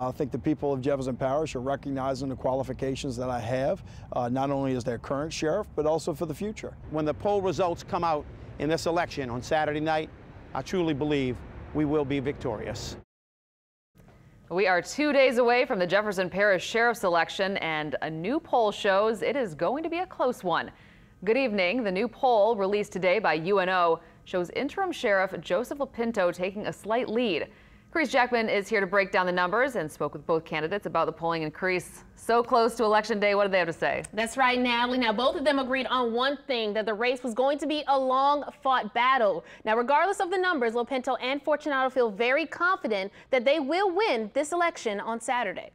I think the people of Jefferson Parish are recognizing the qualifications that I have, not only as their current sheriff, but also for the future. When the poll results come out in this election on Saturday night, I truly believe we will be victorious. We are 2 days away from the Jefferson Parish Sheriff's election, and a new poll shows it is going to be a close one. Good evening. The new poll released today by UNO shows Interim Sheriff Joesph Lopinto taking a slight lead. Crease Jackman is here to break down the numbers and spoke with both candidates about the polling. And Crease, so close to Election Day, what do they have to say? That's right, Natalie. Now, both of them agreed on one thing, that the race was going to be a long-fought battle. Now, regardless of the numbers, Lopinto and Fortunato feel very confident that they will win this election on Saturday.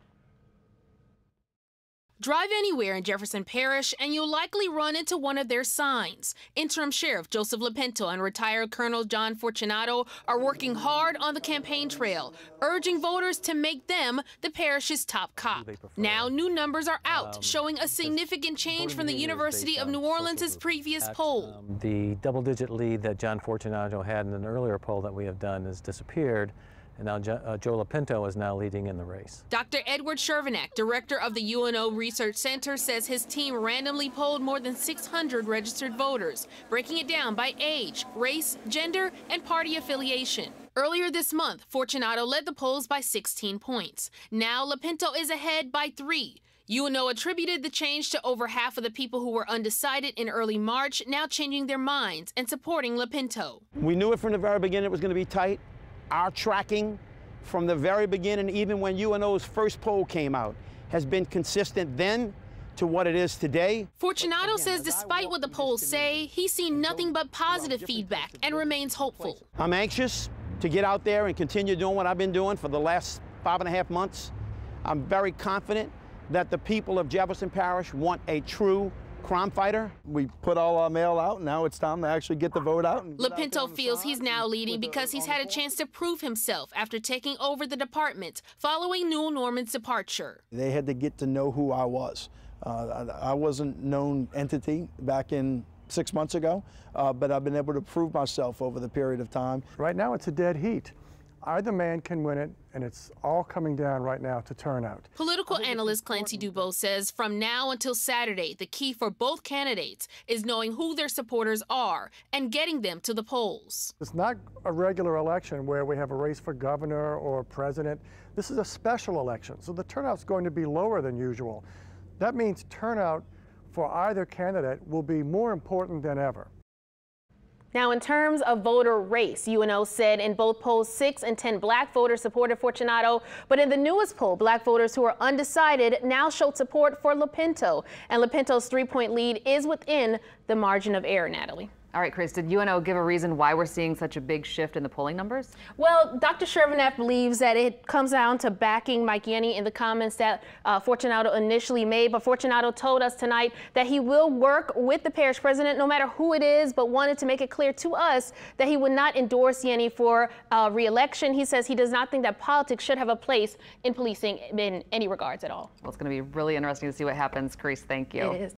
Drive anywhere in Jefferson Parish and you'll likely run into one of their signs. Interim Sheriff Joesph Lopinto and retired Colonel John Fortunato are working hard on the campaign trail, urging voters to make them the parish's top cop. Now, new numbers are out, showing a significant change from the University of New Orleans' previous poll. The double-digit lead that John Fortunato had in an earlier poll that we have done has disappeared. And now Joe Lopinto is now leading in the race. Dr. Edward Shervanack, director of the UNO Research Center, says his team randomly polled more than 600 registered voters, breaking it down by age, race, gender, and party affiliation. Earlier this month, Fortunato led the polls by 16 points. Now Lopinto is ahead by 3. UNO attributed the change to over half of the people who were undecided in early March now changing their minds and supporting Lopinto. We knew it from the very beginning it was going to be tight. Our tracking from the very beginning, even when UNO's first poll came out, has been consistent then to what it is today. Fortunato says despite what the polls say, he's seen nothing but positive feedback and remains hopeful. I'm anxious to get out there and continue doing what I've been doing for the last 5.5 months. I'm very confident that the people of Jefferson Parish want a true crime fighter. We put all our mail out, now it's time to actually get the vote out. Lopinto feels he's now leading because he's had a chance to prove himself after taking over the department following Newell Norman's departure. They had to get to know who I was. I wasn't known entity back in 6 months ago, but I've been able to prove myself over the period of time. Right now it's a dead heat. Either man can win it, and it's all coming down right now to turnout. Political analyst Clancy Dubose says from now until Saturday, the key for both candidates is knowing who their supporters are and getting them to the polls. It's not a regular election where we have a race for governor or president. This is a special election, so the turnout's going to be lower than usual. That means turnout for either candidate will be more important than ever. Now, in terms of voter race, UNO said in both polls 6 and 10 black voters supported Fortunato, but in the newest poll, black voters who are undecided now showed support for Lopinto, and Lopinto's 3-point lead is within the margin of error, Natalie. All right, Chris, did UNO give a reason why we're seeing such a big shift in the polling numbers? Well, Dr. Shervanack believes that it comes down to backing Mike Yenny in the comments that Fortunato initially made. But Fortunato told us tonight that he will work with the parish president, no matter who it is, but wanted to make it clear to us that he would not endorse Yenny for re-election. He says he does not think that politics should have a place in policing in any regards at all. Well, it's going to be really interesting to see what happens. Chris, thank you. It is.